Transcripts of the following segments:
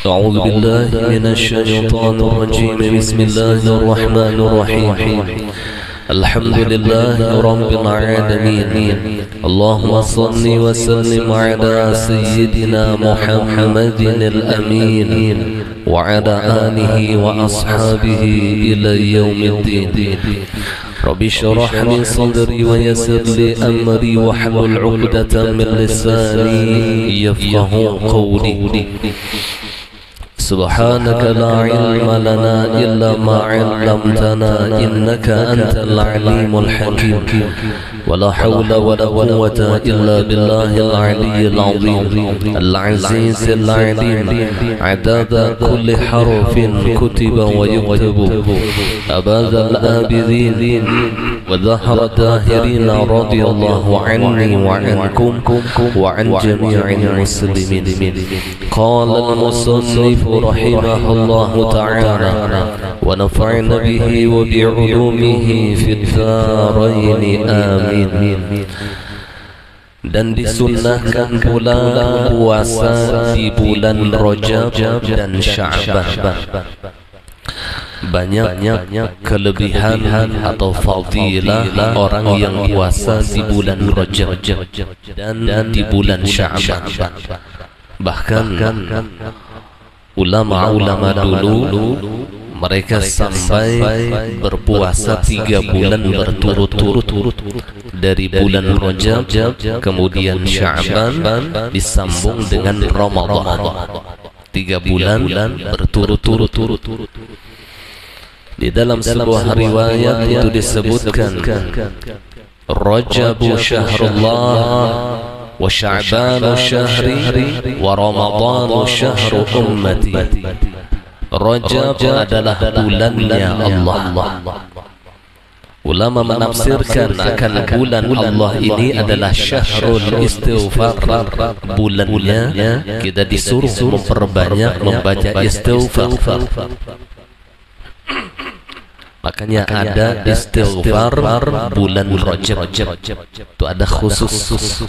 أعوذ بالله من الشيطان الرجيم. بسم الله الرحمن الرحيم. الحمد لله رب العالمين. اللهم صل وسلم على سيدنا محمد الأمين وعلى آله وأصحابه إلى يوم الدين. رب اشرح لي صدري ويسر لي أمري واحلل عقدة من لساني يفقه قولي. سبحانك لا علم لنا إلا ما علمتنا إنك أنت العليم الحكيم. ولا حول ولا قوة إلا بالله العلي العظيم العزيز العليم. عدد كل حرف كتب ويكتب أباد الآبدين وظهر الداهرين. رضي الله عني وعنكم وعن جميع المسلمين. قال المصنف رحمه الله تعالى ونفعنا به وبعلومه في الدارين آمين. Dan disunnahkan pula puasa di bulan Rajab dan Sya'ban. Banyak kelebihan atau fadilah orang yang puasa di bulan Rajab dan di bulan Sya'ban. Bahkan ulama-ulama dulu mereka sampai berpuasa 3 bulan berturut-turut, dari bulan Rajab kemudian Sya'ban disambung dengan Ramadan. 3 bulan berturut-turut. Di dalam sebuah riwayat itu disebutkan Rajabu syahrullah wa Sya'banu syahri wa Ramadanu syahru ummati. Rajab adalah bulannya Allah. Ulama menafsirkan akan bulan Allah ini adalah syahrul istighfar. Bulannya kita disuruh memperbanyak membaca istighfar. Makanya ada istighfar bulan Rajab. Itu ada khusus.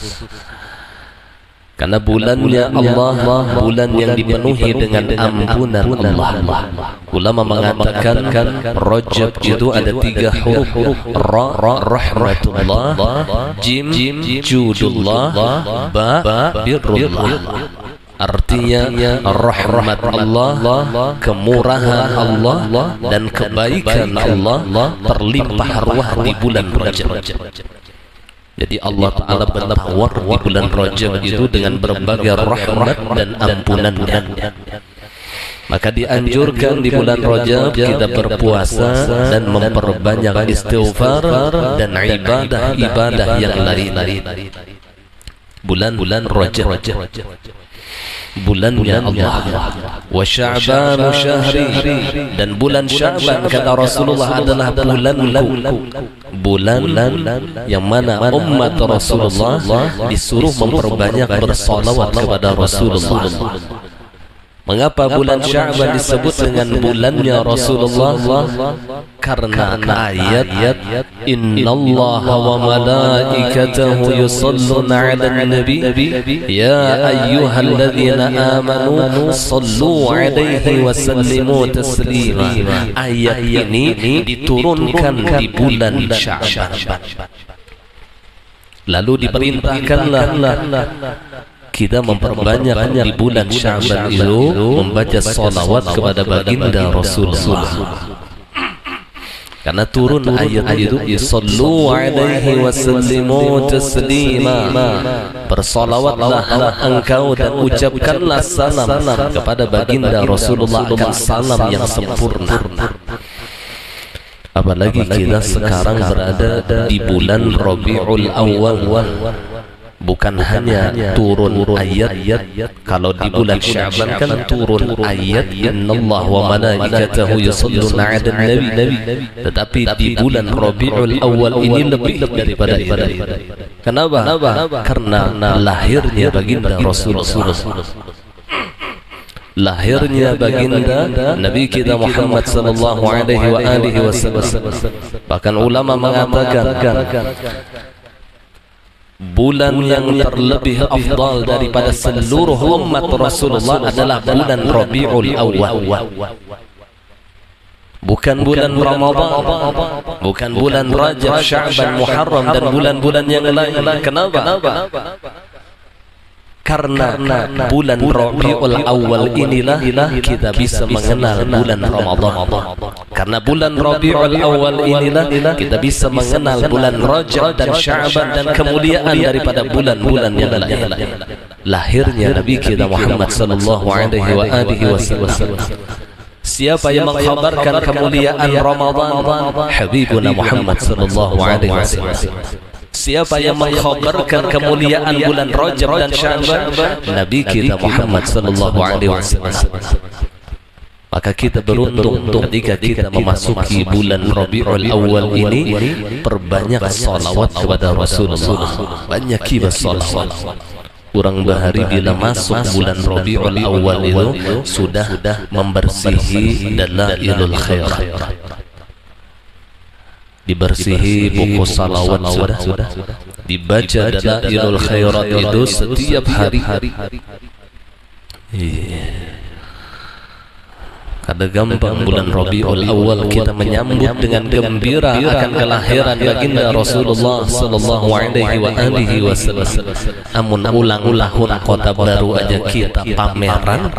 Karena bulannya Allah, bulan yang dipenuhi dengan ampunan Allah. Ulama mengatakan Rajab itu ada 3 huruf. Ra rahmatullah, jim judullah, ba birrullah. Artinya rahmat Allah, kemurahan Allah dan kebaikan Allah terlimpah ruah di bulan Rajab. Jadi Allah Ta'ala bertawar di bulan Rajab itu dengan berbagai rahmat dan ampunannya. Maka dianjurkan di bulan Rajab kita berpuasa dan memperbanyak istighfar dan ibadah-ibadah yang lain. Bulan Rajab, bulannya Allah. Wa Sya'banu syahri, dan bulan Sya'ban kata Rasulullah adalah bulan yang mana umat Rasulullah disuruh memperbanyak bersolawat kepada Rasulullah. Mengapa bulan Sya'ban disebut dengan bulannya Rasulullah? Karena ayat innallaha wa malaikatahu yusalluna 'alan nabi ya ayyuhalladzina amanu sallu 'alaihi wa sallimu taslima. Ayat ini diturunkan di bulan Sya'ban. Lalu diperintahkanlah kita memperbanyak di bulan Sya'ban itu membaca salawat kepada baginda Rasulullah. Karena turun ayat itu sallu 'alaihi wa sallimu taslima. Bersalawatlah engkau dan ucapkanlah salam kepada baginda Rasulullah akan salam yang sempurna. Apalagi kita sekarang berada di bulan Rabiul Awal. Bukan hanya turun ayat, kalau di bulan Sya'ban kan turun ayat innallaha wa malaikatahu yusalluna 'alan nabi, tetapi di bulan Rabiul Awal ini lebih daripada itu. Kenapa? Karena lahirnya baginda Rasulullah. Lahirnya baginda Nabi kita Muhammad sallallahu alaihi wasallam. Bahkan ulama mengatakan bulan yang terlebih afdal daripada seluruh umat Rasulullah adalah bulan Rabiul Awwal. Bukan bulan Ramadan, bukan bulan Rajab, Sya'ban, Muharram dan bulan-bulan yang lain. Kenapa? Karena bulan Rabiul Awal inilah kita bisa mengenal bulan Ramadan. Karena bulan Rabiul Awal inilah kita bisa mengenal bulan Rajab dan Sya'ban dan kemuliaan daripada bulan-bulan yang lain. Lahirnya Nabi kita Muhammad sallallahu alaihi wasallam. Siapa yang mengkhabarkan kemuliaan Ramadan? Habibuna Muhammad sallallahu alaihi wasallam. Siapa yang mengkhabarkan kemuliaan bulan Rajab dan Sya'ban? Nabi kita Muhammad sallallahu alaihi wasallam. Maka kita beruntung ketika kita memasuki bulan Rabiul Awal ini, perbanyak salawat kepada Rasulullah. Banyak salawat. Kurang bahari bila masuk bulan Rabiul Awal itu sudah membersihi dalailul khairat. Dibersihi buku salawat sudah dibaca dalailul khairat itu setiap hari. Kada gampang bulan Rabiul Awal kita menyambut dengan gembira akan kelahiran baginda Rasulullah sallallahu alaihi wasallam. Amun ulang-ulang kota baru aja kita pameran,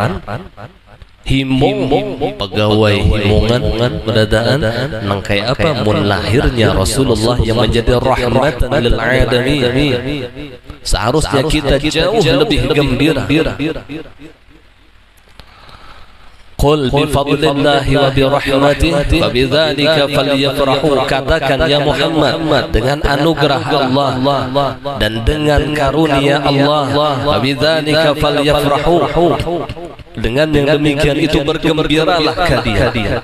himung pegawai himungan beradaan nang kayak apa mun lahirnya Rasulullah yang menjadi rahmatan lil alamin. Seharusnya kita jauh lebih gembira. Qul bi fadlillahi wa bi rahmatihi wa bidzalika falyafrahu, katakan ya Muhammad, dengan anugerah Allah dan dengan karunia Allah, wa bidzalika falyafrahu, dengan yang demikian itu bergembiralah kalian.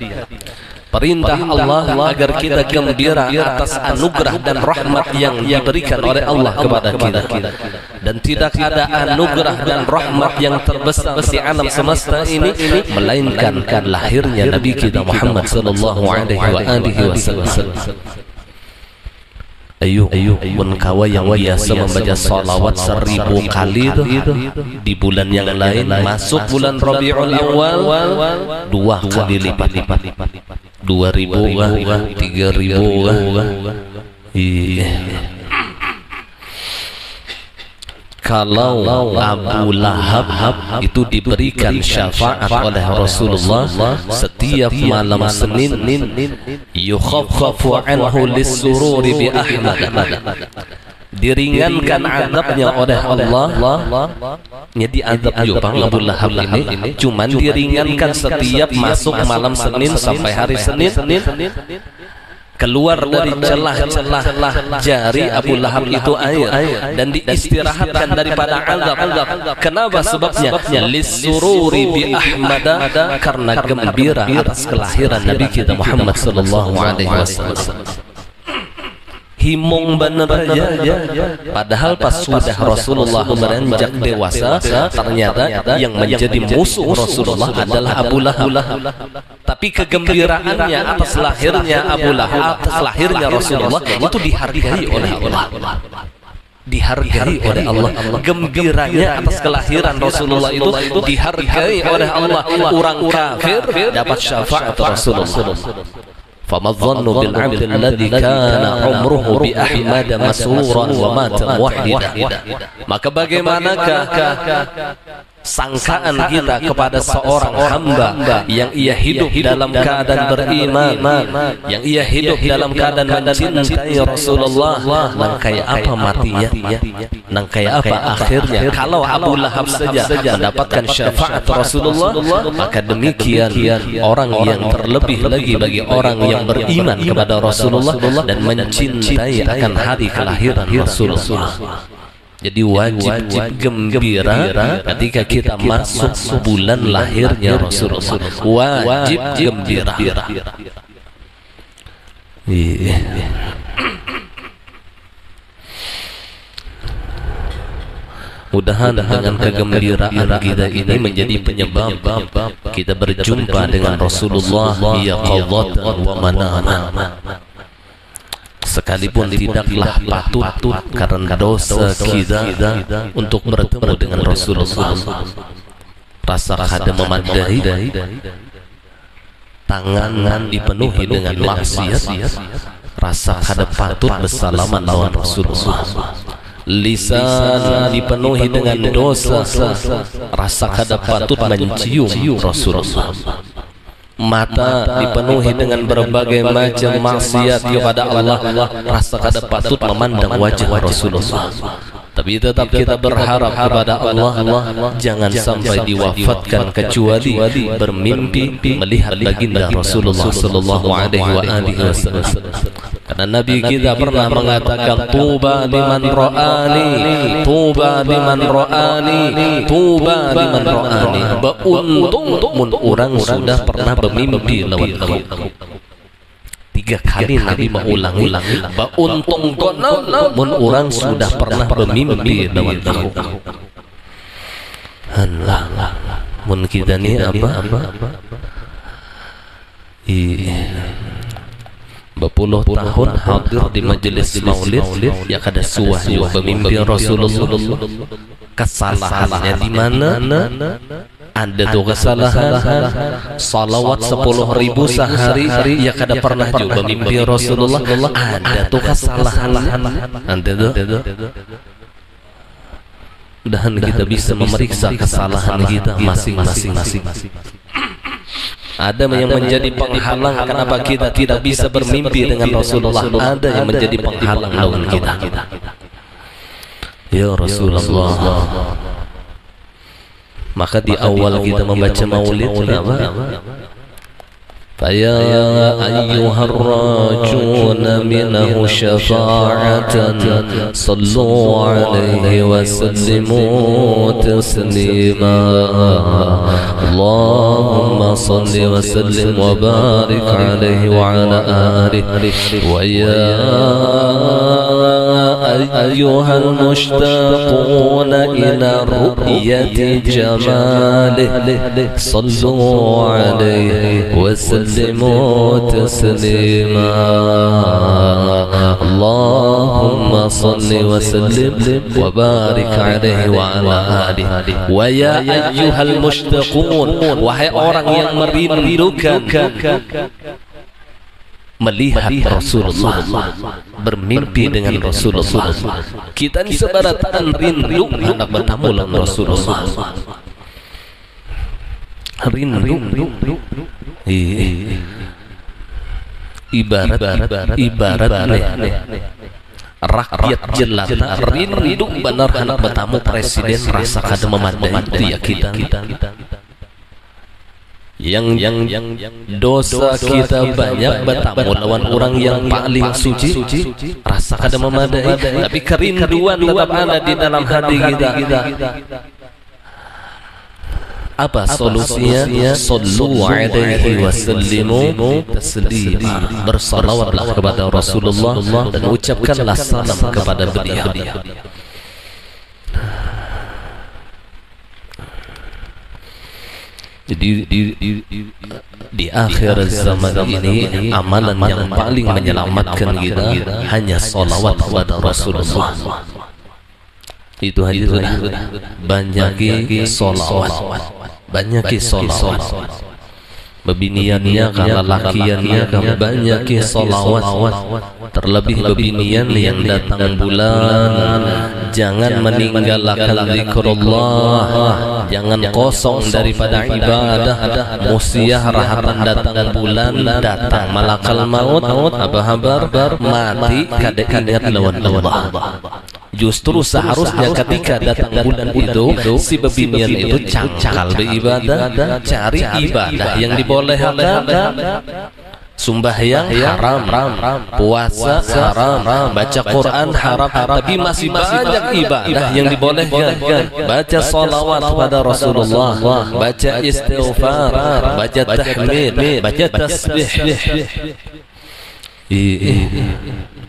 Perintah Allah agar kita gembira atas anugerah dan rahmat yang diberikan oleh Allah kepada kita. Dan tidak ada anugerah dan rahmat yang terbesar di alam semesta ini melainkan lahirnya Nabi kita Muhammad sallallahu alaihi wasallam. Ayo pun kawa yang biasa membaca salawat 1000 kali di bulan yang lain, masuk bulan Rabiul Awal 2 kali lipat. 2000 3000. Kalau Abu Lahab itu diberikan syafaat oleh Rasulullah setiap malam Senin, yukhaffafu anhu lis-sururi bi Ahmad, diringankan azabnya oleh Allah. Jadi azab juga Abu Lahab ini cuman diringankan setiap masuk malam Senin sampai hari Senin. Keluar dari celah-celah jari Abu Lahab itu air dan diistirahatkan daripada azab. Kenapa sebabnya? Lis-sururi bi Ahmad, karena gembira atas kelahiran Nabi kita Muhammad sallallahu alaihi wasallam. Himung bener aja. Padahal pas sudah Rasulullah beranjak dewasa, ternyata yang menjadi musuh Rasulullah adalah Abu Lahab. Tapi kegembiraannya atas lahirnya Abu Lahab, atas lahirnya Rasulullah itu dihargai oleh Allah. Dihargai oleh Allah. Gembiranya atas kelahiran Rasulullah itu dihargai oleh Allah. Orang kafir dapat syafaat Rasulullah. فما الظن بالعبد الذي كان عمره بأحمد مسرورا ومات موحدا. Maka bagaimanakah sangkaan kita kepada seorang hamba yang ia hidup dalam keadaan beriman, yang ia hidup dalam keadaan mencintai Rasulullah, nang kayak apa matinya, nang kayak apa akhirnya. Kalau Abu Lahab saja mendapatkan syafaat Rasulullah, maka demikian orang yang terlebih lagi bagi orang yang beriman kepada Rasulullah dan mencintai akan hari kelahiran Rasulullah. Jadi wajib gembira ketika kita masuk bulan lahirnya Rasulullah. Wajib gembira. Mudah-mudahan dengan kegembiraan kita ini menjadi penyebab kita berjumpa dengan Rasulullah ya qadhatan wa manama. sekalipun tidaklah patut karena dosa kita untuk bertemu dengan Rasulullah. Rasa kada memadai, tangan dipenuhi dengan maksiat, rasa kada patut bersalaman lawan Rasulullah. Lisan dipenuhi dengan dosa, rasa kada patut mencium Rasulullah. Mata dipenuhi dengan berbagai macam maksiat kepada Allah, rasa kada patut memandang wajah Rasulullah. Tapi tetap kita berharap kepada Allah, jangan sampai diwafatkan kecuali bermimpi melihat baginda Rasulullah sallallahu alaihi wasallam. Karena Nabi kita pernah mengatakan, tuba liman ra'ani, tuba liman ra'ani, tuba liman ra'ani. Beruntung mun orang sudah pernah bermimpi lawan aku. 3 kali Nabi mengulangi, beruntung konon mun orang sudah pernah bermimpi lawan aku. Allah, mun kita ni apa? Berpuluh tahun hadir di majelis maulid, ya kada suah juga bermimpi Rasulullah. Kesalahannya di mana? Ada tuh kesalahan salawat 10.000 sehari, ya kada pernah juga mimpi Rasulullah. Ada tuh kesalahan, ada tuh. Dan kita bisa memeriksa kesalahan kita masing-masing. Ada yang menjadi penghalang kenapa kita tidak bisa bermimpi dengan Rasulullah. Ada yang menjadi penghalang lawan kita. Ya Rasulullah, maka di awal kita membaca maulid apa? Faya ayyuhar rajuna minhu syafa'atan sallu alaihi wa sallimu taslima. Allahumma salli wa sallim wa barik alaihi wa ala alihi. Wa ya ayyuhal mushtaquna ila ru'yati jamalihi sallu alaihi wa sallimu تسليما. اللهم صل وسلم وبارك عليه وعلى آله. ويا أيها المشتاقون, wahai orang yang merindukan melihat Rasulullah, bermimpi dengan Rasulullah. Kita ni sebaratan rindu hendak bertemu dengan Rasulullah. Rindu ibarat rakyat jelata rindu benar hendak bertemu presiden, rasa kada memadai keyakinan yang dosa kita banyak bertemu lawan orang yang paling suci, rasa kada memadai, tapi kerinduan tetap ada di dalam hati kita. Apa solusinya? Sallu alaihi wa sallimu taslima. Bersalawatlah kepada Rasulullah dan ucapkanlah salam kepada beliau. Jadi di akhir zaman ini amalan yang paling menyelamatkan kita hanya salawat kepada Rasulullah. Itu aja sudah. Banyaki solawat, banyaki solawat. Bebiniannya kalau lakiannya kamu banyaki solawat. Terlebih bebinian yang datang bulan, jangan meninggalkan zikrullah, jangan kosong daripada ibadah. Musiah harapan datang bulan, datang malakal maut, apa kabar mati kada ingat lawan Allah. Justru seharusnya ketika datang bulan itu, si bebinian itu cangkal beribadah, cari ibadah yang dibolehkan. Sembahyang haram, puasa haram, baca Quran haram, tapi masih banyak ibadah yang dibolehkan. Baca salawat kepada Rasulullah, baca istighfar, baca tahmid, baca tasbih.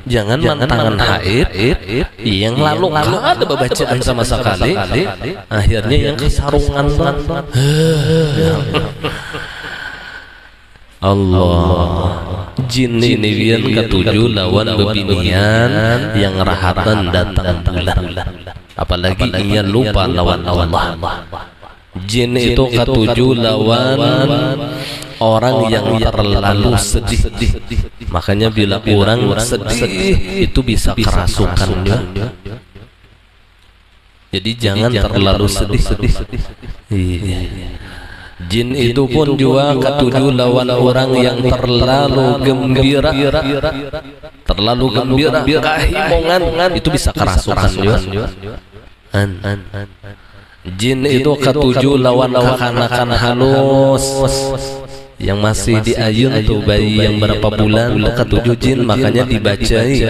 Jangan mantangan haid yang lalu kalau ada bacaan sama sekali, akhirnya yang kesarungan. Allah Jin ini bian ketujuh lawan bebinian yang rahatan datang bulan. Apalagi ia lupa lawan Allah. Jin itu ketujuh lawan orang yang terlalu sedih. Makanya bila orang sedih itu bisa kerasukan ya. Jadi jangan terlalu sedih. Jin itu pun juga ketujuh lawan orang yang terlalu gembira. Terlalu gembira, kehimongan itu bisa kerasukan juga. Jin itu ketujuh lawan kekanakan halus yang masih diayun tuh bayi yang berapa bulan itu ketujuh jin, makanya dibacai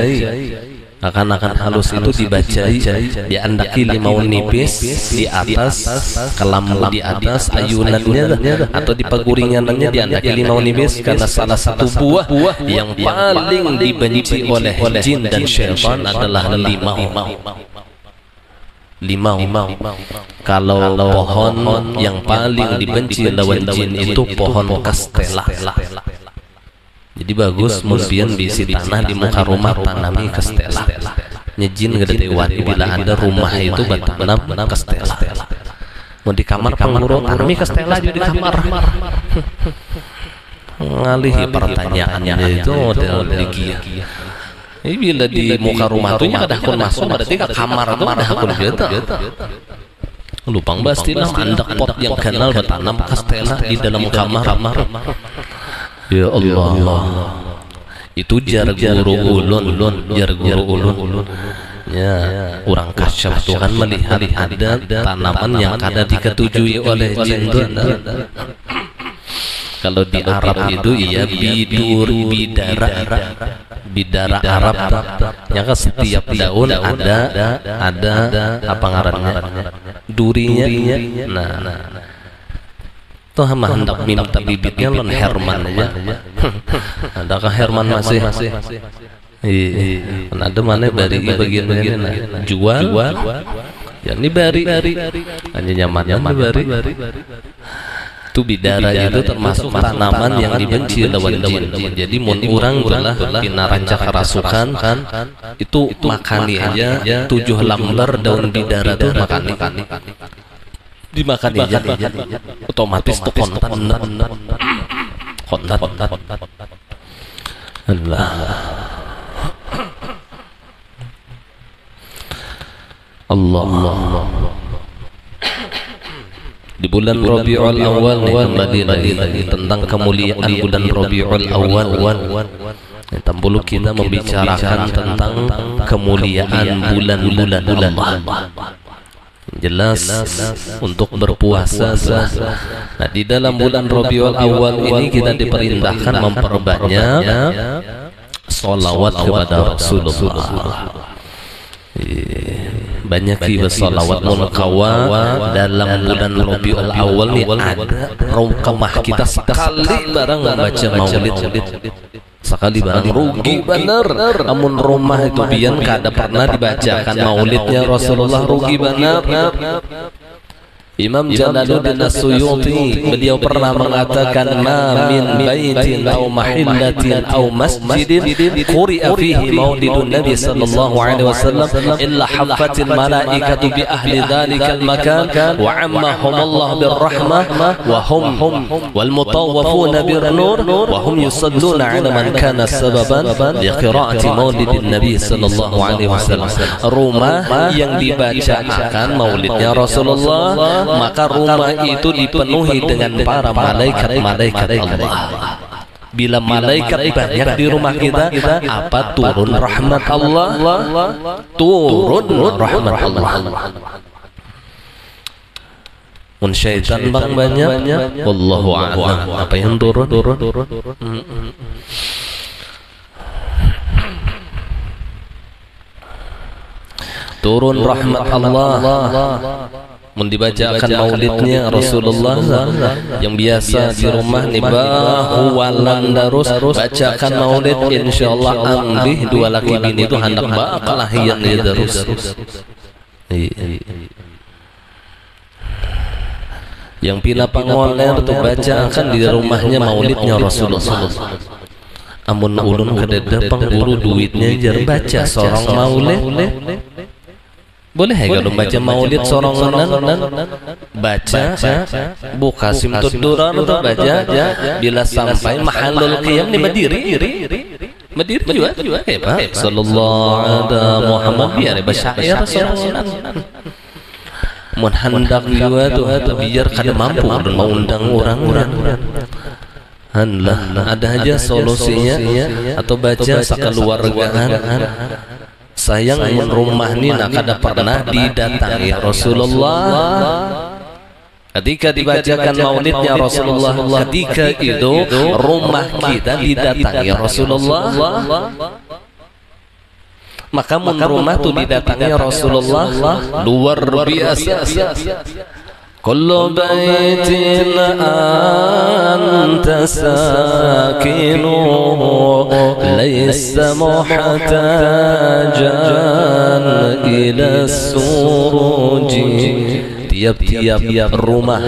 akan halus itu dibacai diandaki limau nipis di atas kelambu di atas ayunannya atau di paguringanannya diandaki limau nipis, karena salah satu buah yang paling dibenci oleh jin dan syaitan adalah limau. Kalau pohon yang paling dibenci lawan jin itu pohon kastela. Jadi bagus mungkin bisi tanah di muka rumah tanami kastela. Nyejin gede wadi bila ada rumah itu bertanam kastela. Mau di kamar panguro tanami kastela juga di kamar. Ngalihi pertanyaannya itu model dia. Ini bila di muka rumah tuh ada akun masuk berarti ke kamar tuh ada akun gitu. Lupang bastina mandak pot yang kenal bertanam kastela di dalam kamar. Ya Allah, itu jar guru ulun. Ya, orang kasyaf tuh kan melihat ada tanaman yang ada diketujui oleh jin. Kalau di Arab itu iya bidara Arab, yang setiap daun ada apa ngarannya, durinya. Nah. Tuh mah hendak minta bibitnya lon Herman aja. Adakah Herman masih? Iya. Ada mana bari bagian-bagian jual. Ya ini bari. Hanya nyaman bari. Itu bidara itu termasuk tanaman yang dibenci lawan jin. Jadi mun urang belah pina rancak kerasukan itu makani aja 7 lembar daun bidara tuh makani. Dimakan aja otomatis tuh kontan Allah. Di bulan Rabiul Awal kembali lagi tentang kemuliaan bulan Rabiul Awal. Tambulu kita membicarakan tentang kemuliaan bulan-bulan Allah. Jelas untuk berpuasa. Nah, di dalam bulan Rabiul Awal ini kita diperintahkan memperbanyak sholawat kepada Rasulullah. Banyak bersolawat munakawa dalam bulan Rabiul Awal ini ada rumah kita sekali barang membaca maulid. Sekali barang rugi bener. Namun rumah itu bian kada pernah dibacakan maulidnya Rasulullah, rugi bener. Imam Jalaluddin As-Suyuti beliau pernah mengatakan ma min baitin aw mahillatin aw masjidin quri'a fihi maulidun nabi sallallahu alaihi wasallam illa haffatil malaikatu bi ahli dhalikal makan wa ammahum Allah birrahmah wa hum wal mutawwafuna bir nur wa hum yusalluna ala man kana sababan li qira'ati maulidin nabi sallallahu alaihi wasallam. Rumah yang dibacakan maulidnya Rasulullah, maka rumah itu dipenuhi dengan para malaikat Allah. Bila malaikat banyak di rumah kita, apa turun rahmat Allah? Turun rahmat Allah. Mun syaitan bang banyak, wallahu a'lam. Apa yang turun? Turun rahmat Allah. Mendibacakan maulidnya Rasulullah yang biasa di rumah nih bahu walan darus bacakan maulid, insyaallah ambil 2 laki bini itu hendak bakalahian dia terus. Yang pina pangoler tuh bacakan di rumahnya maulidnya Rasulullah. amun ulun kedede pengguru duitnya jar baca sorong maulid. Boleh ya kalau baca maulid sorongan baca buka simtud duran atau baca bila sampai mahallul qiyam ni berdiri juga hebat sallallahu alaihi Muhammad biar basyair sorongan mun hendak juga tuh biar kada mampu mau undang orang-orang. Ada aja solusinya atau baca sekeluargaan. Sayang rumah ini nak ada pernah didatangi Rasulullah. Ketika dibacakan maulidnya Rasulullah, ketika itu rumah kita didatangi Rasulullah. Maka rumah itu didatangi Rasulullah luar biasa. Kullu baitin anta sakinuhu laysa muhtajan ila suruji. Tiap-tiap rumah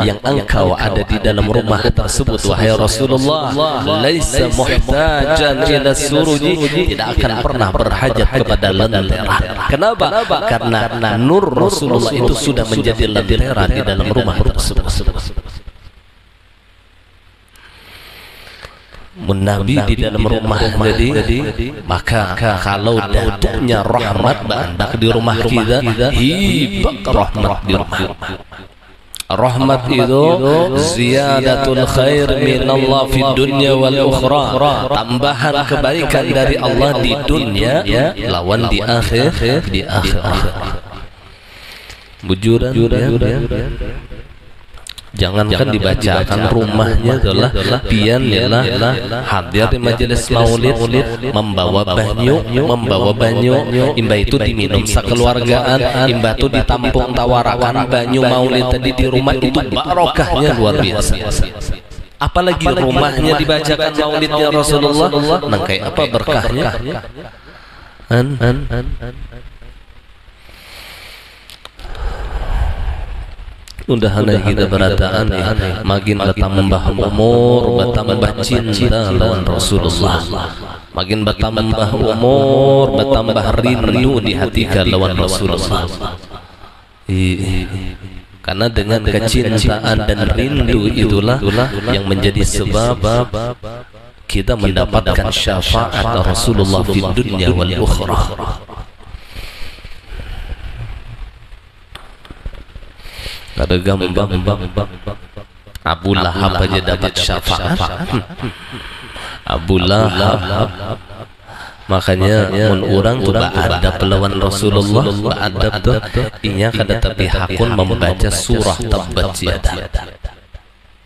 yang engkau ada di dalam rumah tersebut wahai Rasulullah laisa muhtajan ila suruji, tidak akan pernah berhajat kepada lentera. Kenapa? Karena nur Rasulullah itu sudah menjadi lentera di dalam rumah tersebut. Nabi di dalam rumah jadi maka kalau datangnya rahmat bandak di rumah kita, hibak rahmat di rumah. Rahmat itu ziyadatul khair min Allah fi dunya wal ukhra, tambahan kebaikan dari Allah di dunia lawan di akhir. Bujuran jangankan dibacakan rumahnya adalah pian ialah hadir di majelis maulid, membawa banyu imba itu diminum sekeluargaan, imba itu ditampung tawarakan banyu maulid tadi di rumah itu barokahnya luar biasa. Apalagi rumahnya dibacakan maulidnya Rasulullah, nangkai apa berkahnya. Undahan kita berataan makin bertambah umur, bertambah cinta lawan Rasulullah, makin bertambah umur, bertambah rindu di hati lawan Rasulullah. Karena dengan kecintaan dan rindu itulah yang menjadi sebab kita mendapatkan syafaat Rasulullah di dunia wal ukhra. Ada gambang Abu Lahab aja dapat syafaat. Abu Lahab makanya mun orang tuh ada pelawan Rasulullah adab tuh inya kada tapi hakun membaca surah Tabbat Yadah,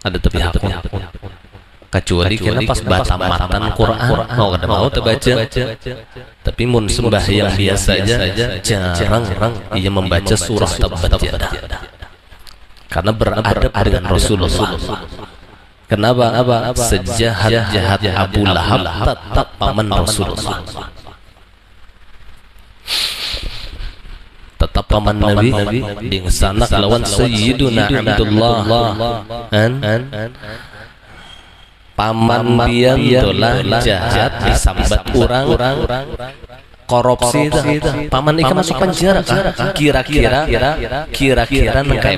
ada tapi hakun kecuali kena pas batamatan Quran mau kada mau terbaca. Tapi mun sembahyang biasa aja jarang ia membaca surah Tabbat Yadah karena beradab dengan Rasulullah. Kenapa? Sejahat-jahat Abu Lahab tetap paman Rasulullah, tetap paman Nabi di sana lawan Sayyiduna Abdullah paman pian dolah jahat disambat orang korupsi paman ikan masuk penjara kira-kira nengkai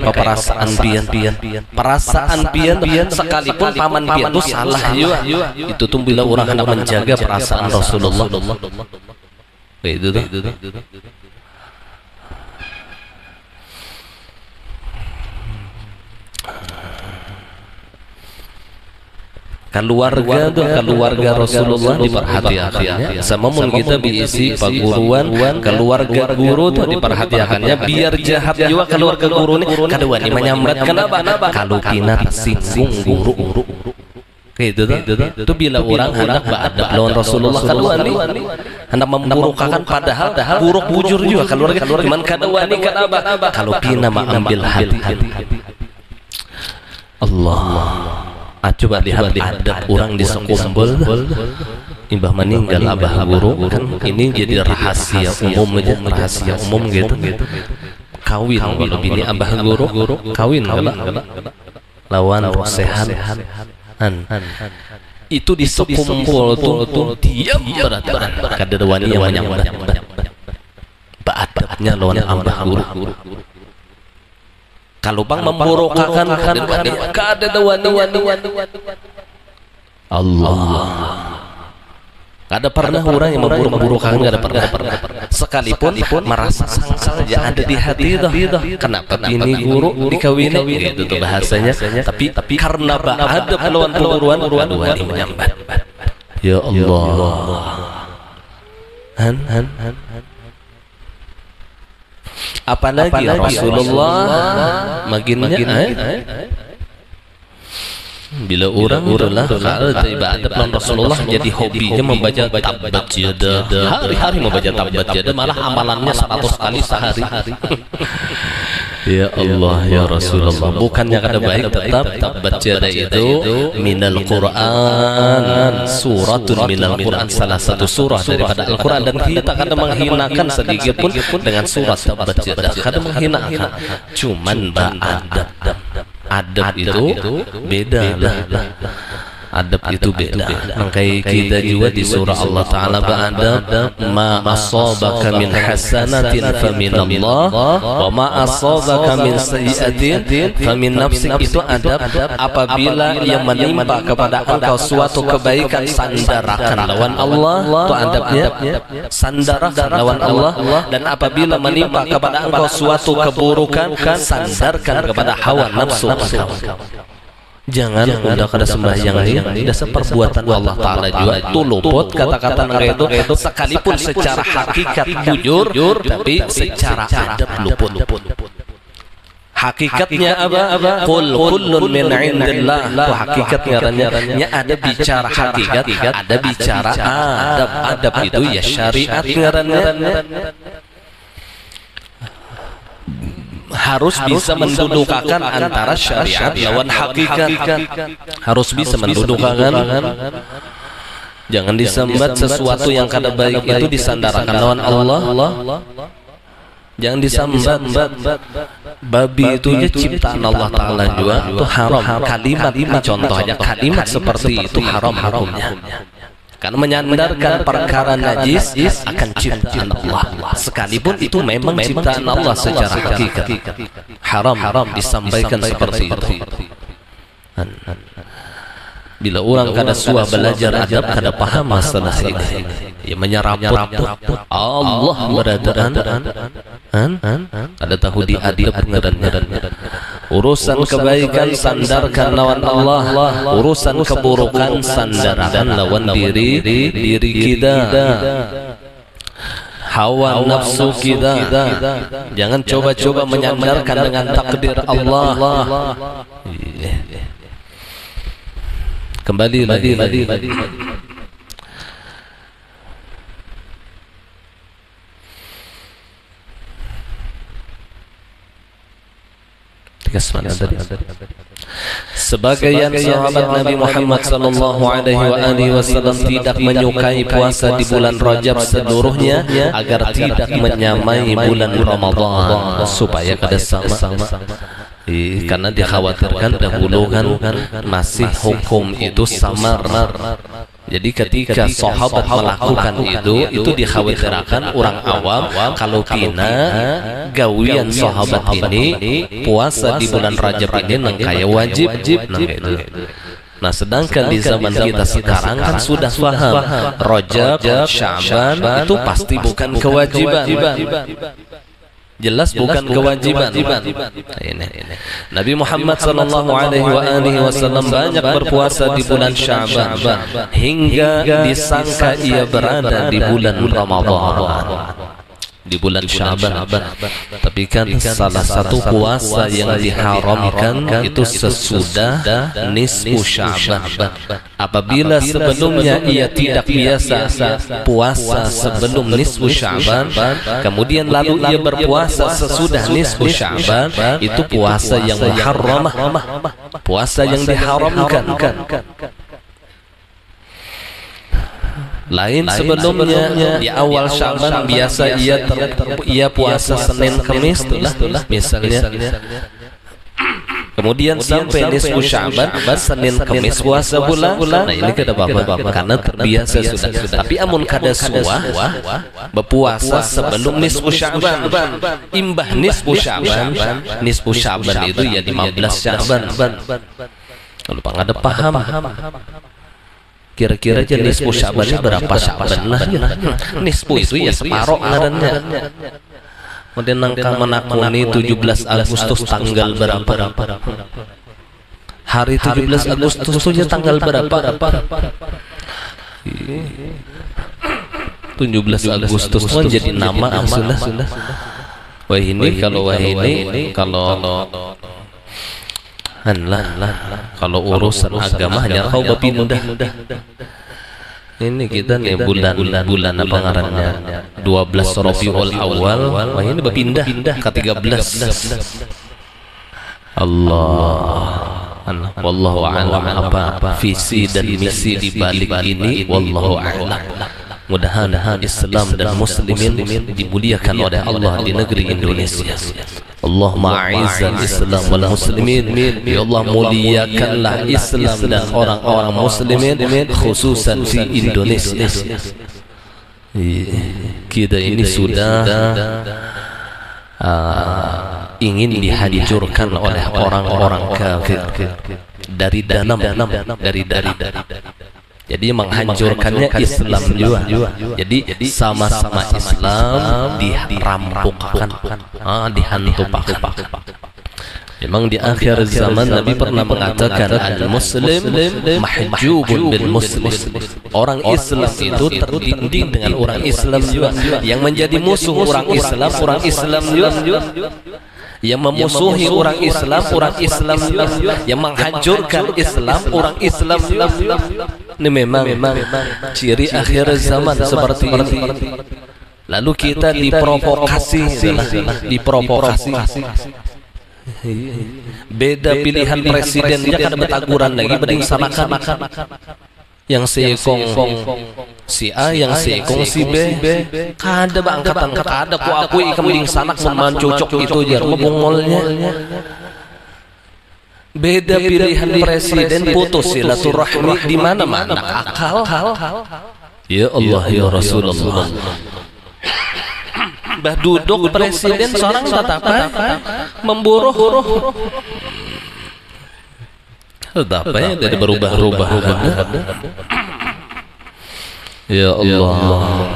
perasaan pian sekalipun paman pian itu salah juga itu tuh bila orang hendak menjaga perasaan Rasulullah itu tuh keluarga Rasulullah diperhatikannya. Sama mun kita diisi paguruan keluarga guru tuh diperhatikannya biar jahat juga keluarga guru ini kadua ini menyambat. Kenapa? Kalau pina tersinggung guru gitu tuh bila orang hendak beradab lawan Rasulullah kadua ini hendak memburukakan padahal buruk bujur juga keluarga cuman kadua ini kenapa? Kalau pina mengambil hati Allah. Coba lihat adab orang di sekumpul imbah meninggal abah guru kan ini jadi rahasia umum aja, rahasia umum gitu. Kawin bini abah guru kawin lawan sehat itu di sekumpul tuh diam berat-berat kada wani yang menyambat beadabnya lawan ambah guru. Kalau bang memburukakan kada wani Allah. Kada pernah orang yang memburuk-burukan, kada pernah. Sekalipun merasa sangkal ya ada di hati dah. Kenapa ini guru dikawini? Itu tuh bahasanya. Tapi karena beradab lawan perguruan dua ini menyambat. Ya Allah. Apalagi Rasulullah maginnya bila orang itulah kalau ibadat non Rasulullah jadi hobinya membaca tabat yada, hari-hari membaca tabat yada, malah amalannya 100 kali sehari. Ya Allah ya Rasulullah, bukannya kada baik, tetap tabat yada itu minal Quran, suratun minal Quran, salah satu surah daripada Al-Quran, dan kita kada menghinakan sedikit pun dengan surat tabat yada, kada menghinakan, cuman beradab. Adab itu beda lah. Adab itu beda. Makanya kita juga di surah Allah Ta'ala beradab, ma asabaka min hasanatin famin Allah, wa ma asabaka min sayyiatin famin nafsik. Itu adab. Apabila yang menimpa kepada engkau suatu kebaikan, sandarkan lawan Allah. Itu adabnya, sandarkan lawan Allah. Dan apabila menimpa kepada engkau suatu keburukan, sandarkan kepada hawa nafsu. Jangan udah kada sembahyang ini dasar perbuatan Allah Ta'ala juga itu luput kata-kata itu sekalipun secara hakikat bujur, tapi secara adab luput. Hakikatnya apa? Qul kullun min indillah. Itu hakikat ngarannya ada bicara hakikat, ada bicara adab. Adab itu ya syariat ngarannya. Harus bisa mendudukakan antara syariat lawan hakikat. Harus bisa mendudukakan. Jangan disambat sesuatu yang kada baik itu disandarkan lawan Allah. Jangan disambat babi itu ya ciptaan Allah Ta'ala juga, itu haram. Kalimat ini contohnya, kalimat seperti itu haram hukumnya. Karena menyandarkan perkara najis akan ciptaan Allah, sekalipun itu memang ciptaan Allah secara hakikat. Haram disampaikan seperti itu. Bila orang kada suah belajar adab, kada paham masalah ini, ya menyeraput Allah beradaan. Ada tahu di adab ngarannya. Urusan kebaikan sandarkan lawan Allah, urusan keburukan sandarkan lawan diri kita. Hawa nafsu kita. Jangan coba-coba menyandarkan dengan takdir Allah. Kembali lagi. Sebagian sahabat Nabi Muhammad sallallahu alaihi wasallam tidak menyukai puasa di bulan Rajab seluruhnya agar tidak menyamai bulan Ramadan, supaya kada sama. Karena dikhawatirkan dahulu kan masih hukum itu samar. Jadi ketika sahabat melakukan itu dikhawatirkan orang awam kalau kina gawian sahabat ini puasa di bulan Rajab ini nang kaya wajib nang itu. Nah sedangkan di zaman kita sekarang kan sudah paham Rajab, Sya'ban itu pasti bukan kewajiban. Jelas bukan kewajiban. Nabi Muhammad sallallahu alaihi wasallam banyak berpuasa di bulan Sya'ban hingga disangka ia berada di bulan Ramadan. Di bulan Sya'ban. Tapi kan salah satu puasa yang diharamkan itu sesudah nisfu Sya'ban. Apabila sebelumnya ia tidak biasa puasa sebelum nisfu Sya'ban, kemudian lalu ia berpuasa sesudah nisfu Sya'ban, itu puasa yang muharramah, puasa yang diharamkan. Lain sebelumnya di awal Sya'ban biasa ia puasa Senin Kamis misalnya. Kemudian sampai nisfu Sya'ban, Senin Kamis puasa bulan. Nah ini kada apa-apa karena terbiasa sudah. Tapi amun kada suah berpuasa sebelum nisfu Sya'ban, imbah nisfu Sya'ban. Nisfu Sya'ban itu ya 15 Sya'ban. Kalau ada paham, kira-kira aja nisfu Sya'ban ini berapa Sya'ban lah ya. Nisfu itu ya separuh ngarannya. Kemudian nangka menakuni 17 Agustus tanggal berapa? Hari 17 Agustus itu tanggal berapa? 17 Agustus itu jadi nama sudah. Wah ini kalau kalau urusan agama hanya kau berpindah. Ini kita nih bulan apa ngarannya 12 Rabiul Awal. Wah ini berpindah ke 13. Wallahu a'lam apa visi dan misi di balik ini, wallahu a'lam. Mudah-mudahan Islam dan muslimin dimuliakan oleh Allah di negeri Indonesia. Allahumma a'izzal Islam wal muslimin. Ya Allah muliakanlah Islam dan orang-orang muslimin khususan di Indonesia. Kita ini sudah ingin dihancurkan oleh orang-orang kafir dari dalam. Jadi menghancurkannya Islam juga. Jadi sama-sama Islam dirampokkan, dihantupkan. Memang di akhir zaman Nabi pernah mengatakan al-muslim mahjubun bil muslim. Orang Islam itu tertinding dengan orang Islam juga. Yang menjadi musuh orang Islam juga. Yang memusuhi orang Islam juga. Yang menghancurkan Islam, orang Islam juga. Ini memang ciri akhir zaman seperti ini. Lalu kita diprovokasi. Beda pilihan presiden dia kan bertaguran lagi beding sanakan. Yang seekong si A, yang seekong si B. Kada angkatan kada ku akui kambing sanak meman cocok itu jar membongolnya. Beda pilihan presiden putus silaturahmi di mana-mana akal. Ya Allah ya Rasulullah. Bah duduk presiden seorang tetap memburuh. Apa ya dari berubah-ubah. Ya Allah.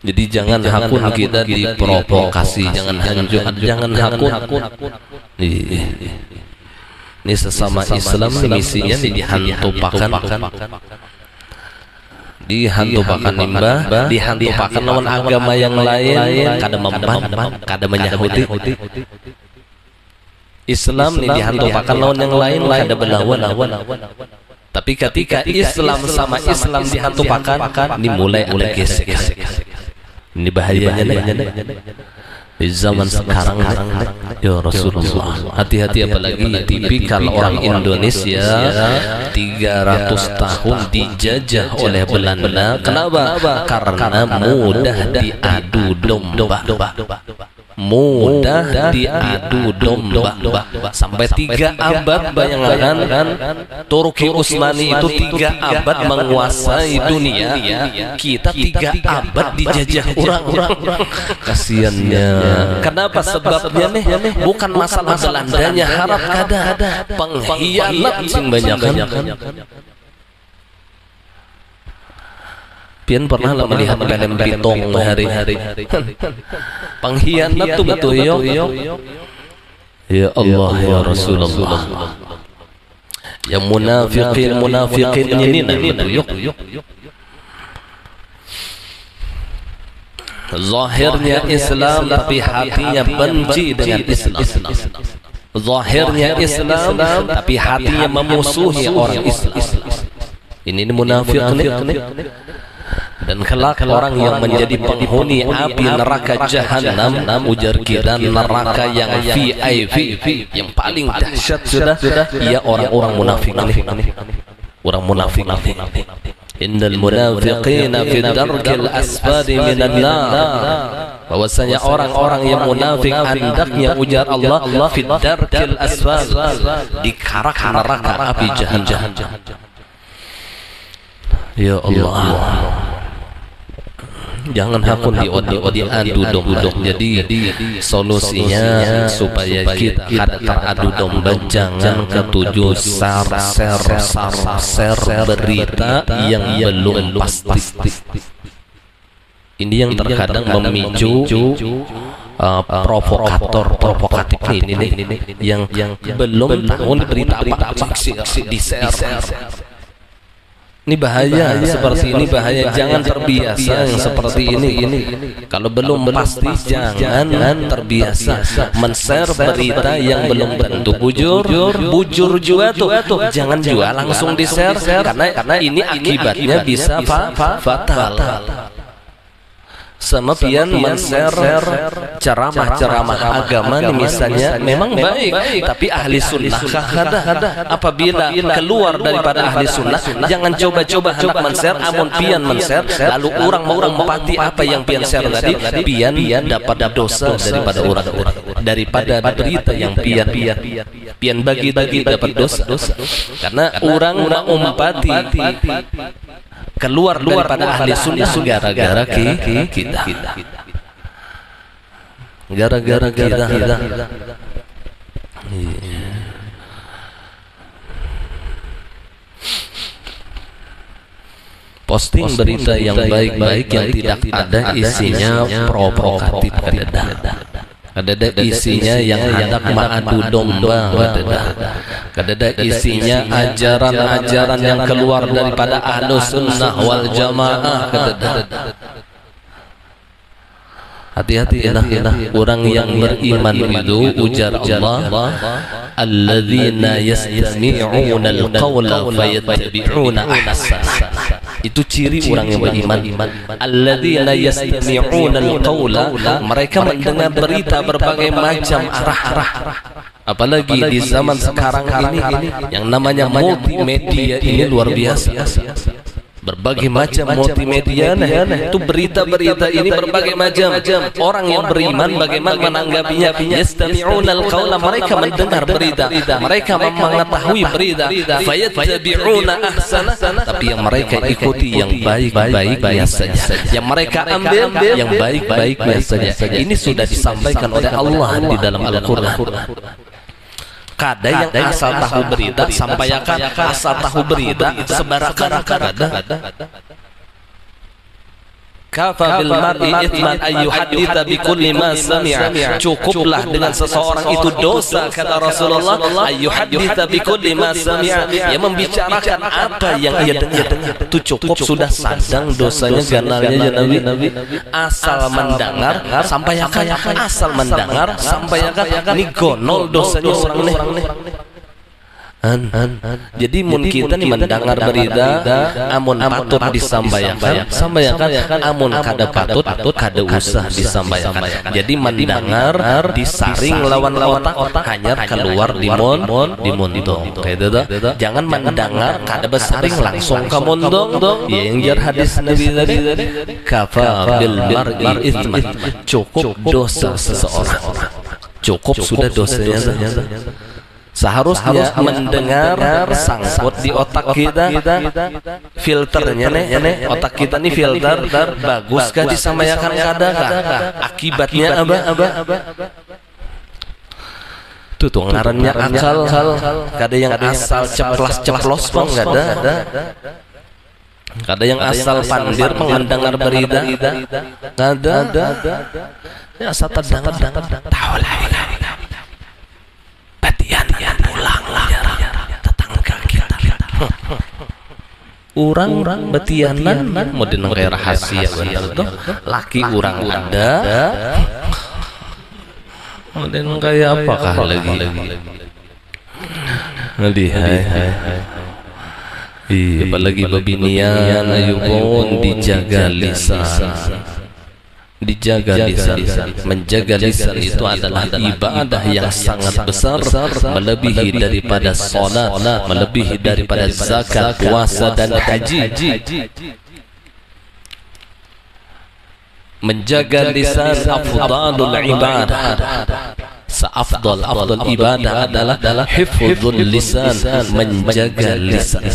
Jadi jangan hakun kita diprovokasi, jangan hakun. Ini sesama Islam misinya dihantupakan nimbah, dihantupakan lawan agama yang lain, kada memban, kada menyahuti. Islam ini dihantupakan lawan yang lain, kada berlawan. Tapi ketika Islam sama Islam dihantupakan, dimulai ada gesek. Ini bahayanya di zaman sekarang ya Rasulullah. Hati-hati apalagi tipikal orang Indonesia 300 tahun dijajah oleh Belanda. Kenapa? Karena mudah diadu domba. Sampai 3 abad bayangkan Turki Utsmani itu 3 abad menguasai dunia. Kita 3 abad dijajah orang-orang. Kasiannya. Kenapa sebabnya nih? Bukan masalah Belandanya, harap kada pengkhianat sing banyak kan. Pian pernah lah melihat film Pitong hari-hari. Pengkhianat tuh betul yo. Ya Allah ya Rasulullah. Yang munafikin ini betul yo. Zahirnya Islam tapi hatinya benci dengan Islam. Zahirnya Islam tapi hatinya memusuhi orang Islam. Ini munafik nih. Dan kelak orang yang menjadi penghuni api neraka jahanam, ujar kita neraka yang VIP, yang paling dahsyat sudah ia orang-orang munafik ini. Orang munafik innal munafiqina fi darkil asfali minan nar. bahwasanya orang-orang yang munafik hendaknya ujar Allah fid darkil asfal, di karak neraka api jahannam. Ya Allah, jangan hakun di adu domba. Jadi solusinya supaya kita kada teradu domba, jangan ketujuh share berita yang belum pasti. Ini yang terkadang memicu provokatif ini yang belum tahu berita apa di share. Ini bahaya, seperti ini bahaya. Jangan terbiasa yang seperti ini. Kalau belum pasti jangan terbiasa men-share berita yang belum tentu bujur juga tuh. Jangan juga langsung di-share karena ini akibatnya bisa fatal. Sama pian men-share ceramah agama nih misalnya memang baik, tapi ahli sunnah kada apabila keluar daripada ahli sunnah jangan coba-coba hendak men-share. Amun pian men-share lalu orang mempati apa yang pian share tadi, pian dapat dosa daripada orang-orang, daripada berita yang pian bagi-bagi dapat dosa. Karena orang mempati keluar daripada ahli sunnah gara-gara kita. Posting berita yang baik-baik yang tidak ada isinya provokatif, ada isinya yang hendak mengadu domba, ada isinya ajaran-ajaran yang keluar daripada Ahlus Sunnah wal Jamaah. Hati-hati orang yang beriman itu ujar Allah, alladzina yastami'una al-qawla fayattabi'una ahsana. Itu ciri orang yang beriman. Alladzina yastami'una al-qawla, mereka mendengar berita berbagai macam arah. Apalagi di zaman sekarang ini yang namanya multimedia ini luar biasa. Berbagai macam multimedia, itu berita-berita ini berbagai macam. Orang yang beriman bagaimana menanggapinya? Yastami'una al-qawla, mereka mendengar berita, mereka mengetahui berita, fayattabi'una ahsana, tapi yang mereka ikuti yang baik-baik saja, yang mereka ambil yang baik-baik saja. Ini sudah disampaikan oleh Allah di dalam Al-Qur'an. Kada yang asal tahu berita sampaikan, asal tahu berita sebarakan kada. Kafa bil mar'i ithman ay yuhadditha bi kulli ma sami'a. Cukuplah dengan seseorang itu dosa, kata Rasulullah, ay yuhadditha bi kulli ma sami'a, yang membicarakan apa yang ia dengar. Itu cukup, sudah sadang dosanya ganalnya ya Nabi. Asal mendengar sampaikan, asal mendengar sampaikan. Ini gonol dosanya orang nih. Jadi mun kita nih mendengar berita amun patut disampaikan, amun kada patut kada usah disampaikan. Jadi mendengar disaring lawan otak hanya keluar di mondong. Jangan mendengar kada besaring langsung ke mondong. Yang jar hadis Nabi tadi, kafa bil mar'i itsman, cukup dosa seseorang, cukup sudah dosanya. Seharusnya mendengar sangkut di otak kita, filternya nih, otak kita nih filter, baguskah disampaikan kada? Akibatnya apa? Tuh ngarannya akal, kada yang asal ceplos bang, kada. Kada yang asal pandir mendengar berita, kada. Ya asal terdengar, tahu lah. Orang betianan mau dengar rahasia bener tuh, laki orang ada, mau dengar kayak apakah lagi? Apalagi babinian, ayo pun dijaga lisan. Dijaga lisan. Menjaga lisan itu adalah ibadah yang sangat besar, melebihi daripada salat, melebihi daripada zakat, puasa dan haji. menjaga lisan afdalul ibadah. Seafdal ibadah adalah hifdzul lisan, menjaga lisan.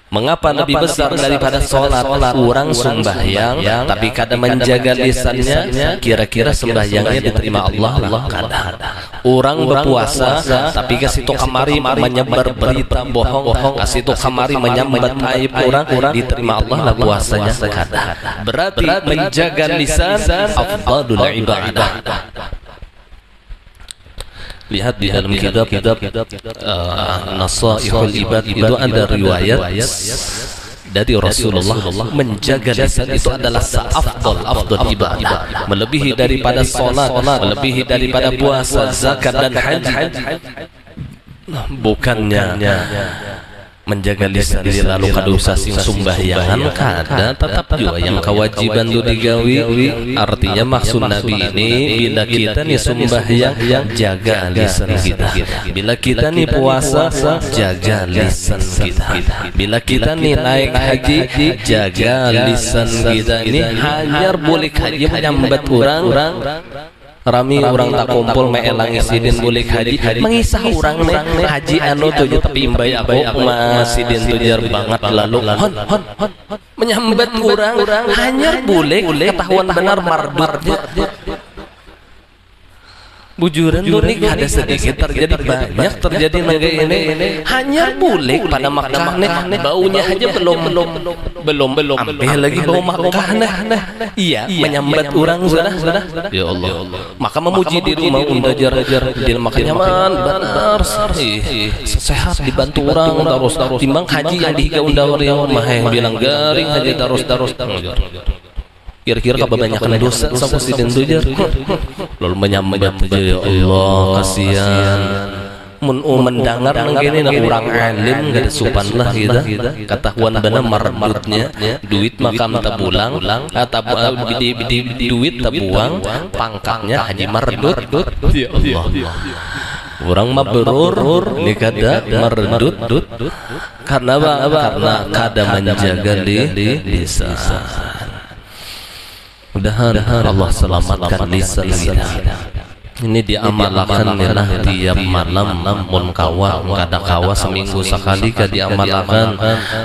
Mengapa lebih besar daripada sholat? Orang sembahyang tapi kadang menjaga lisannya, kira-kira sembahyangnya diterima Allah? Kadang. Orang berpuasa tapi kasih tu kamari menyebar berita bohong, kasih tu kamari menyambat aib orang, diterima Allah puasanya kadang. Berarti menjaga lisan afdalul ibadah. Lihat di dalam kitab Nasaihul Ibad itu ada riwayat dari Rasulullah, menjaga lisan itu adalah afdal ibadah, melebihi daripada salat, melebihi daripada puasa, zakat dan haji. Bukannya menjaga lisan diri lalu kadosa sing sumbayangan kada, tetap juga yang kewajiban itu digawi. Artinya maksud Nabi ini, bila kita nih sumbahyang jaga lisan kita, bila kita nih puasa jaga lisan kita, bila kita nih naik haji jaga lisan kita. Ini hanya boleh haji menyambat orang rami orang tak kumpul meelang isidin boleh haji mengisah orang nih haji anu tuh tapi imbai aku masidin tuh jar banget lalu hon menyambat orang hanya boleh ketahuan benar mardutnya. Bujuran tuh nih ada sedikit terjadi, banyak terjadi negeri ini. Hanya boleh pada Makkah nih baunya aja belum ambil lagi bau Makkah nih. Iya, menyambat orang sudah. Ya Allah. Maka memuji diri mau undajar di Makkah nyaman benar. Sehat dibantu orang terus timbang haji yang dihiga undawar yang maheh bilang garing haji terus. Kira-kira kebanyakan dosa sampai sidin tujar lalu menyambat ya Allah kasihan mendengar begini orang alim gak ada supan lah kita ketahuan benar mardutnya duit makam tabulang atau duit tabuang pangkatnya haji mardut. Ya Allah, orang mabrur nikada mardut karena apa? Karena kada menjaga lisan. Mudah-mudahan Allah selamatkan lisan kita. Ini diamalkan lah tiap malam mun kawa kada kawa seminggu sekali ka diamalkan.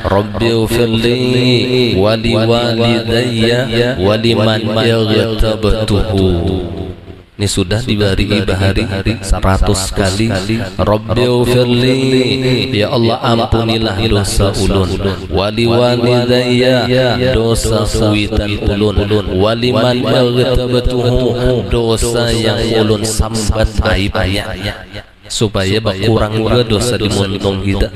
Rabbi ufirli wali walidayya waliman yaghtabtuhu. Ini sudah diberi bahari 100 kali. Rabbi ufirli, ya Allah ampunilah dosa ulun, wali walidayya dosa suwitan ulun, waliman yaghtabtuhu dosa yang ulun sambat aibnya, supaya berkurang juga dosa di muntung kita.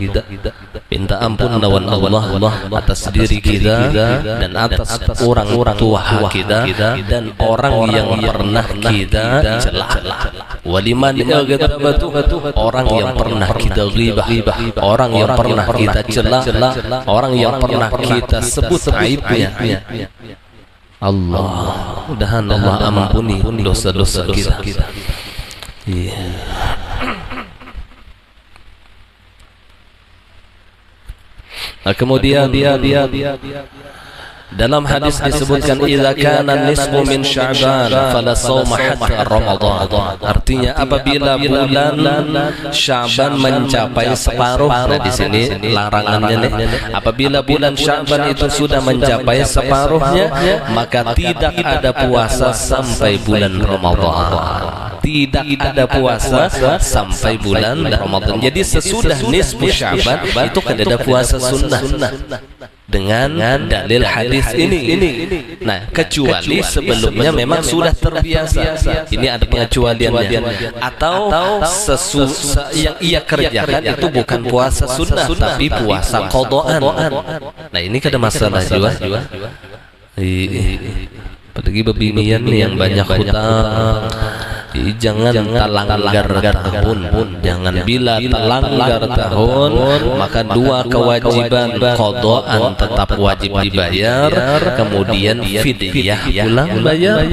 Minta ampun lawan Allah atas diri kita dan atas orang tua kita dan orang yang pernah kita celah. Waliman yaghtabtuhu, orang yang pernah kita ghibah, orang yang pernah kita celah, orang yang pernah kita sebut aibnya. Allah, mudah-mudahan Allah ampuni dosa-dosa kita. Kemudian dalam hadis disebutkan idza kana nisfu min sya'ban fala shauma hatta ramadan. Artinya apabila bulan Sya'ban mencapai separuh, nah di sini larangannya nih, apabila bulan Sya'ban itu sudah mencapai separuhnya maka tidak ada puasa sampai bulan Ramadan. Tidak ada puasa sampai bulan Ramadan. Jadi sesudah nisfu Sya'ban itu kan ada puasa sunnah dengan dalil hadis ini. Nah, kecuali sebelumnya memang sudah terbiasa. Ini ada pengecualiannya. Atau yang ia kerjakan itu bukan puasa sunnah tapi puasa qadaan. Nah, ini kada masalah juga. Apalagi bebinian nih yang banyak hutang. Jangan telanggar tahun. Jangan bila telanggar tahun maka dua kewajiban qadaan tetap wajib dibayar, kemudian fidyah pulang bayar.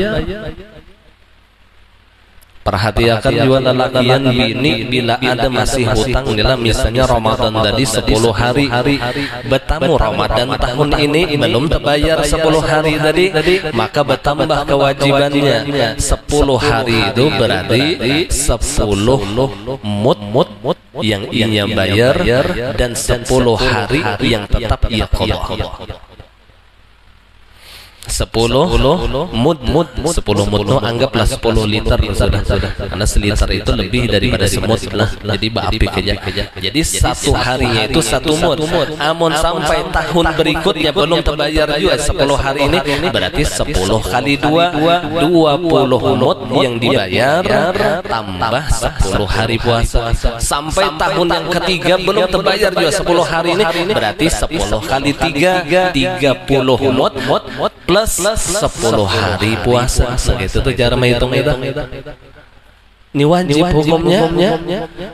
Perhatikan juga lelakian bini bila ada masih hutang nila, misalnya Ramadan tadi 10 hari, bertamu Ramadan tahun ini belum terbayar 10 hari tadi, maka bertambah kewajibannya 10 hari itu berarti 10 mud yang ia bayar dan 10 hari yang tetap ia qadha. 10 mud 10 mud itu anggaplah 10 liter sudah, karena seliter itu lebih daripada semut lah, jadi baapi keja. Jadi satu harinya itu 1 mud. Amun sampai tahun berikutnya belum terbayar juga 10 hari ini, berarti 10 kali 2 20 mud yang dibayar tambah 10 hari puasa. Sampai tahun yang ketiga belum terbayar juga 10 hari ini, berarti 10 kali 3 30 mud plus 10 hari puasa. Begitu tuh cara menghitung itu. Ini wajib hukumnya,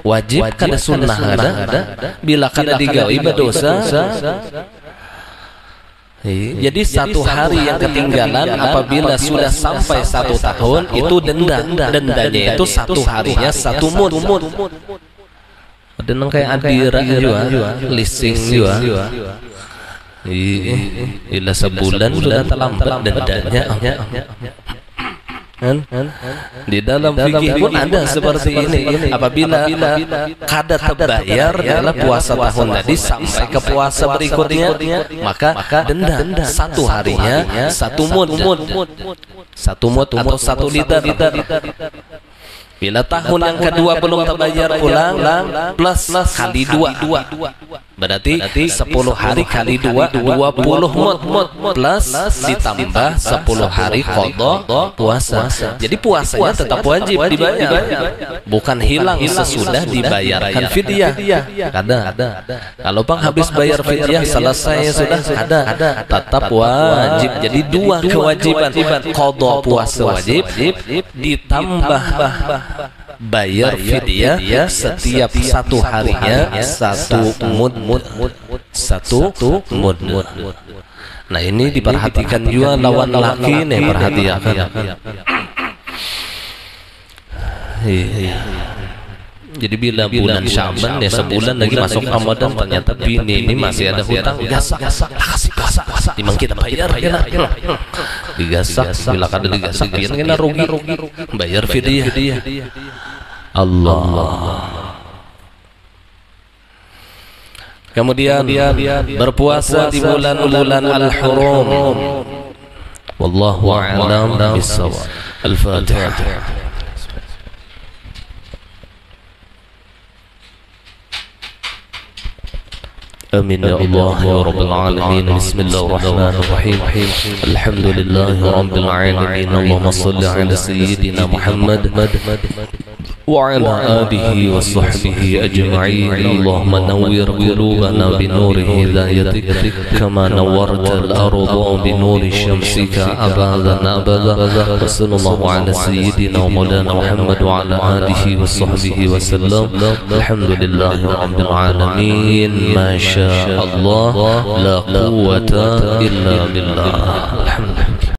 wajib kada sunnah ada. Bila kada digawi berdosa. Jadi 1 hari yang ketinggalan apabila sudah sampai 1 tahun itu denda. Dendanya itu 1 harinya 1 mud. Ada nang kayak adira juga, leasing juga. Ila sebulan sudah terlambat dendanya. Di dalam fikih pun ada seperti ini. Apabila kada terbayar dalam puasa tahun tadi sampai ke puasa berikutnya, maka denda 1 harinya 1 mud. 1 mud atau 1 liter. Bila tahun yang kedua belum terbayar pulang, plus kali 2. Berarti 10 hari kali 2 20 mud plus ditambah 10 hari qadha puasa. Jadi puasanya tetap wajib dibayar, bukan hilang sesudah dibayarkan fidyah. Ada. Kalau bang habis bayar fidyah selesai sudah, ada. Tetap wajib. Jadi 2 kewajiban, qadha puasa wajib ditambah bayar fidyah setiap 1 harinya 1 mud. 1 mud. Nah ini diperhatikan juga lawan laki nih, perhatikan. Jadi bila bulan Sya'ban ya, sebulan lagi masuk Ramadan, ternyata bini ini masih ada hutang, gasak kasih puasa dimang kita bayar digasak. Bila kada digasak kena rugi bayar fidyah. Allah. Kemudian berpuasa di bulan-bulan al-hurum. Wallahu a'lam bis-shawab. Al-Fatihah. آمين يا الله يا رب العالمين. بسم الله الرحمن الرحيم. الحمد لله رب العالمين. اللهم صل على سيدنا محمد وعلى آله وصحبه أجمعين. اللهم نور قلوبنا بنور هدايتك كما نورت الأرض بنور شمسك أبدا. وصلى الله على سيدنا ومولانا محمد وعلى آله وصحبه وسلم. الحمد لله رب العالمين. ما شاء الله لا قوة إلا بالله. الحمد